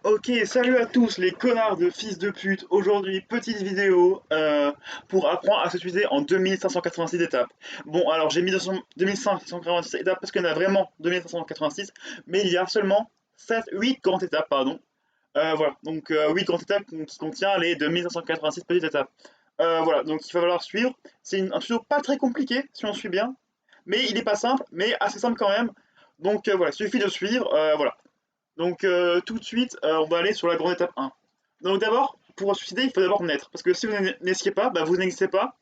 Ok, salut à tous les connards de fils de pute. Aujourd'hui, petite vidéo pour apprendre à se suicider en 2586 étapes. Bon, alors j'ai mis 2586 étapes parce qu'il y en a vraiment 2586, mais il y a seulement 8 grandes étapes, pardon. Voilà, donc 8 grandes étapes qui contient les 2586 petites étapes. Voilà, donc il va falloir suivre. C'est un tuto pas très compliqué si on suit bien, mais il est pas simple, mais assez simple quand même. Donc voilà, il suffit de suivre, voilà. Donc tout de suite, on va aller sur la grande étape 1. Donc d'abord, pour se suicider, il faut d'abord naître. Parce que si vous n'aissiez pas, bah, vous n'existez pas.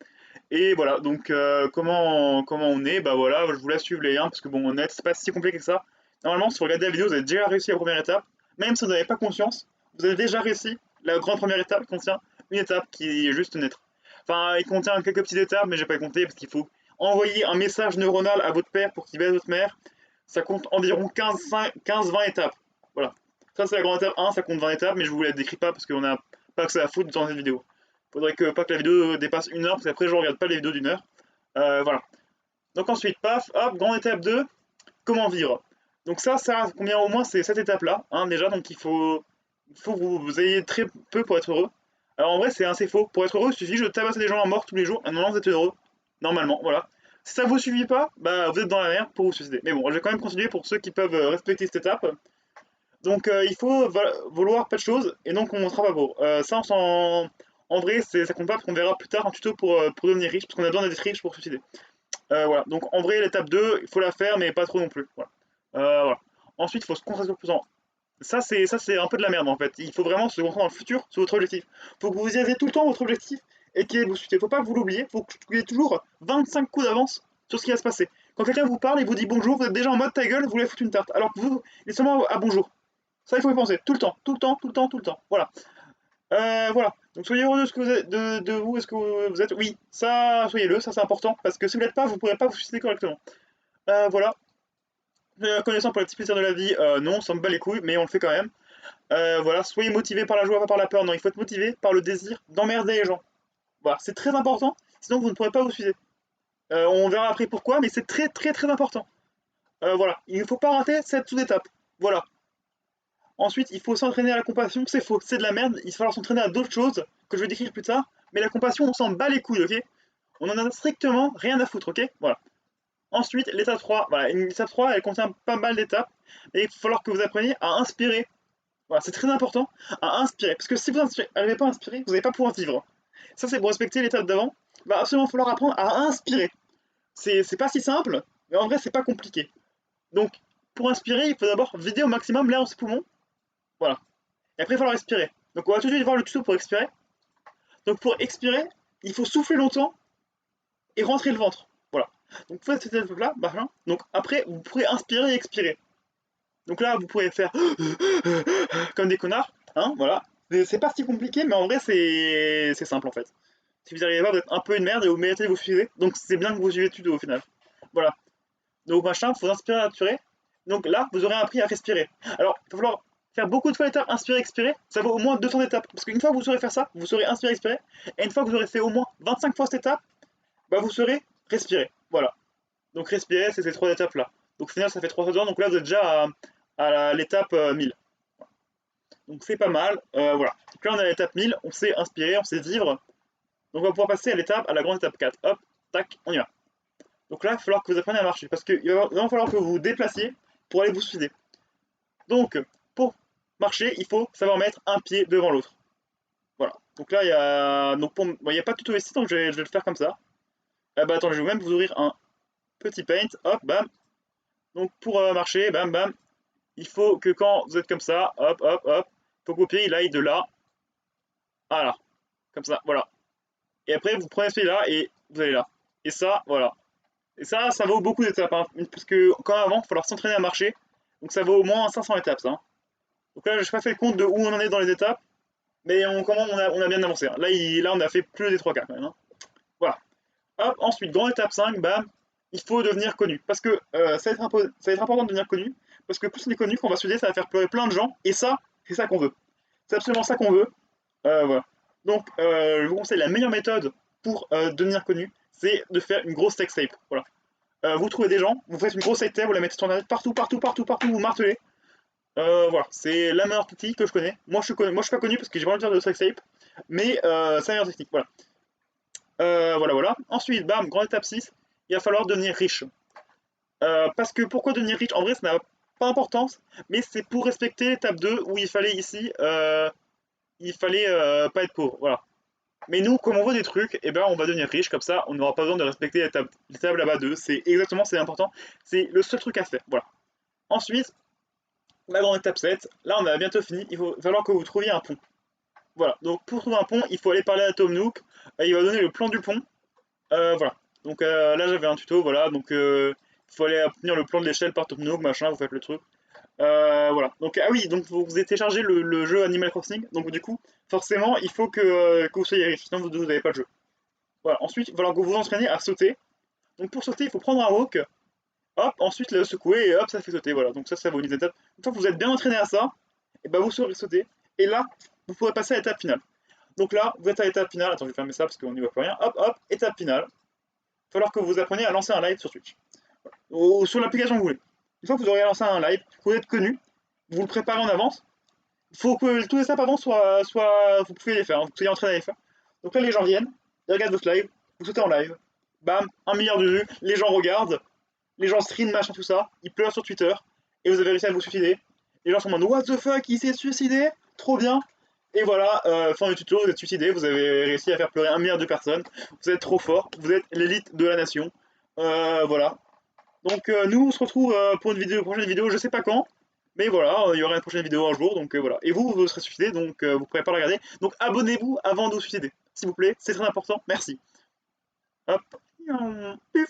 Et voilà, donc comment on est, bah voilà, je vous laisse suivre les liens, parce que bon, naître, c'est pas si compliqué que ça. Normalement, si vous regardez la vidéo, vous avez déjà réussi la première étape. Même si vous n'avez pas conscience, vous avez déjà réussi. La grande première étape contient une étape qui est juste naître. Enfin, il contient quelques petites étapes, mais j'ai pas compté, parce qu'il faut envoyer un message neuronal à votre père pour qu'il baise votre mère. Ça compte environ 15-20 étapes. Voilà. Ça, c'est la grande étape 1, ça compte 20 étapes, mais je vous la décris pas parce qu'on a pas que ça à foutre dans cette vidéo. Faudrait que, pas que la vidéo dépasse 1 heure, parce qu'après, je regarde pas les vidéos d'1 heure. Voilà. Donc ensuite, paf, hop, grande étape 2, comment vivre. Donc ça combien au moins c'est cette étape-là, hein, déjà, donc il faut que vous ayez très peu pour être heureux. Alors en vrai, c'est assez faux. Pour être heureux, il suffit de tabasser des gens à mort tous les jours, et normalement, vous êtes heureux. Normalement, voilà. Si ça vous suffit pas, bah vous êtes dans la merde pour vous suicider. Mais bon, je vais quand même continuer pour ceux qui peuvent respecter cette étape. Donc il faut vouloir pas de choses et donc on sera pas pauvre. Ça, en vrai, ça compte pas parce qu'on verra plus tard un tuto pour devenir riche, parce qu'on a besoin d'être riche pour se suicider. Voilà, donc en vrai, l'étape 2 il faut la faire, mais pas trop non plus. Voilà. Voilà. Ensuite, il faut se concentrer sur le présent. Ça c'est un peu de la merde en fait. Il faut vraiment se concentrer dans le futur sur votre objectif. Il faut que vous y ayez tout le temps votre objectif et qu'il vous suivez. Il faut pas que vous l'oubliez. Il faut que vous ayez toujours 25 coups d'avance sur ce qui va se passer. Quand quelqu'un vous parle et vous dit bonjour, vous êtes déjà en mode ta gueule, vous voulez foutre une tarte. Alors que vous, il est seulement à bonjour. Ça, il faut y penser, tout le temps, tout le temps, tout le temps, tout le temps. Voilà. Voilà. Donc soyez heureux de ce que vous êtes, de vous, est-ce que vous êtes. Oui, ça, soyez-le, ça c'est important, parce que si vous l'êtes pas, vous ne pourrez pas vous suicider correctement. Voilà. Connaissant pour les petits plaisirs de la vie, non, on s'en bat les couilles, mais on le fait quand même. Voilà, soyez motivé par la joie, pas par la peur. Non, il faut être motivé par le désir d'emmerder les gens. Voilà, c'est très important, sinon vous ne pourrez pas vous suicider. On verra après pourquoi, mais c'est très très très important. Voilà, il ne faut pas rater cette sous-étape. Voilà. Ensuite, il faut s'entraîner à la compassion, c'est faux, c'est de la merde, il va falloir s'entraîner à d'autres choses que je vais décrire plus tard, mais la compassion, on s'en bat les couilles, ok. On en a strictement rien à foutre, ok. Voilà. Ensuite, l'étape 3, voilà, l'étape 3, elle contient pas mal d'étapes, et il va falloir que vous appreniez à inspirer. Voilà, c'est très important, à inspirer, parce que si vous n'arrivez pas à inspirer, vous n'allez pas pouvoir vivre. Ça, c'est pour respecter l'étape d'avant, il va absolument falloir apprendre à inspirer. C'est pas si simple, mais en vrai, c'est pas compliqué. Donc, pour inspirer, il faut d'abord vider au maximum l'air dans ses poumons, voilà. Et après, il va falloir expirer. Donc, on va tout de suite voir le tuto pour expirer. Donc, pour expirer, il faut souffler longtemps et rentrer le ventre. Voilà. Donc, vous faites cette étape-là, machin. Donc, après, vous pourrez inspirer et expirer. Donc là, vous pourrez faire comme des connards, hein, voilà. C'est pas si compliqué, mais en vrai, c'est simple en fait. Si vous n'y arrivez pas, vous êtes un peu une merde et vous méritez de vous suivre. Donc, c'est bien que vous suivez le tuto au final. Voilà. Donc, machin, il faut inspirer, expirer. Donc là, vous aurez appris à respirer. Alors, il va falloir faire beaucoup de fois l'étape inspirer, expirer. Ça vaut au moins 200 étapes. Parce qu'une fois que vous saurez faire ça, vous saurez inspirer, expirer. Et une fois que vous aurez fait au moins 25 fois cette étape, bah vous saurez respirer. Voilà. Donc respirer, c'est ces trois étapes-là. Donc au final, ça fait 3 heures. Donc là, vous êtes déjà à l'étape 1000. Donc c'est pas mal. Voilà. Donc là, on est à l'étape 1000. On sait inspirer, on sait vivre. Donc on va pouvoir passer à la grande étape 4. Hop, tac, on y va. Donc là, il va falloir que vous appreniez à marcher. Parce qu'il va falloir que vous vous déplaciez pour aller vous suicider. Donc, pour marcher, il faut savoir mettre un pied devant l'autre. Voilà. Donc là, il y a. Donc bon, il n'y a pas de tuto ici, donc je vais le faire comme ça. Ah bah attends, je vais même vous ouvrir un petit paint. Hop, bam. Donc pour marcher, bam, bam. Il faut que quand vous êtes comme ça, hop, hop, hop, il faut que vos pieds il aille de là à là. Comme ça, voilà. Et après, vous prenez ce pied-là et vous allez là. Et ça, voilà. Et ça vaut beaucoup d'étapes. Hein, parce que, comme avant, il va falloir s'entraîner à marcher. Donc ça vaut au moins 500 étapes, ça. Hein. Donc là, je n'ai pas fait le compte de où on en est dans les étapes. Mais on a bien avancé. Hein. Là, on a fait plus des 3 quarts quand même. Hein. Voilà. Hop, ensuite, grande étape 5, bam, il faut devenir connu. Parce que ça va être important de devenir connu. Parce que plus on est connu, qu'on va se dire, ça va faire pleurer plein de gens. Et ça, c'est ça qu'on veut. C'est absolument ça qu'on veut. Voilà. Donc, je vous conseille la meilleure méthode pour devenir connu, c'est de faire une grosse sextape. Voilà. Vous trouvez des gens, vous faites une grosse sextape, vous la mettez sur internet partout, partout, partout, partout, vous martelez. Voilà, c'est la meilleure technique que je connais. Moi, je suis pas connu parce que j'ai pas envie de faire de sex tape, mais c'est la meilleure technique, voilà. Voilà. Ensuite, bam, grande étape 6, il va falloir devenir riche. Parce que pourquoi devenir riche? En vrai, ça n'a pas d'importance, mais c'est pour respecter l'étape 2 où il fallait ici, il fallait pas être pauvre, voilà. Mais nous, comme on veut des trucs, eh ben, on va devenir riche, comme ça, on n'aura pas besoin de respecter l'étape là-bas 2. C'est important, c'est le seul truc à faire, voilà. Ensuite, la grande étape 7, là on a bientôt fini, il va falloir que vous trouviez un pont. Voilà, donc pour trouver un pont, il faut aller parler à Tom Nook, il va donner le plan du pont, voilà. Donc là j'avais un tuto, voilà, donc il faut aller obtenir le plan de l'échelle par Tom Nook, machin, vous faites le truc. Voilà, donc ah oui, donc vous avez téléchargé le jeu Animal Crossing, donc du coup, forcément, il faut que vous soyez riche, sinon vous n'avez pas le jeu. Voilà, ensuite, il va falloir que vous vous entraînez à sauter. Donc pour sauter, il faut prendre un hawk, hop, ensuite le secouer et hop, ça fait sauter, voilà. Donc ça vaut une étape. Une fois que vous êtes bien entraîné à ça, et ben vous saurez sauter. Et là, vous pourrez passer à l'étape finale. Donc là, vous êtes à l'étape finale. Attends, je vais fermer ça parce qu'on n'y voit plus rien. Hop, étape finale. Il va falloir que vous appreniez à lancer un live sur Twitch. Ou sur l'application que vous voulez. Une fois que vous aurez lancé un live, que vous êtes connu, vous le préparez en avance. Il faut que tous les étapes avant vous pouvez les faire, vous soyez entraîné à les faire. Donc là, les gens viennent, ils regardent votre live, vous sautez en live, bam, 1 milliard de vues, les gens regardent, les gens stream, machin, tout ça, ils pleurent sur Twitter, et vous avez réussi à vous suicider. Les gens sont en mode what the fuck, il s'est suicidé, trop bien. Et voilà, fin du tuto, vous êtes suicidé, vous avez réussi à faire pleurer 1 milliard de personnes, vous êtes trop fort, vous êtes l'élite de la nation. Voilà. Donc nous, on se retrouve pour une prochaine vidéo, je sais pas quand, mais voilà, il y aura une prochaine vidéo un jour, donc voilà. Et vous serez suicidé, donc vous pourrez pas le regarder. Donc abonnez-vous avant de vous suicider, s'il vous plaît, c'est très important, merci. Hop, puf.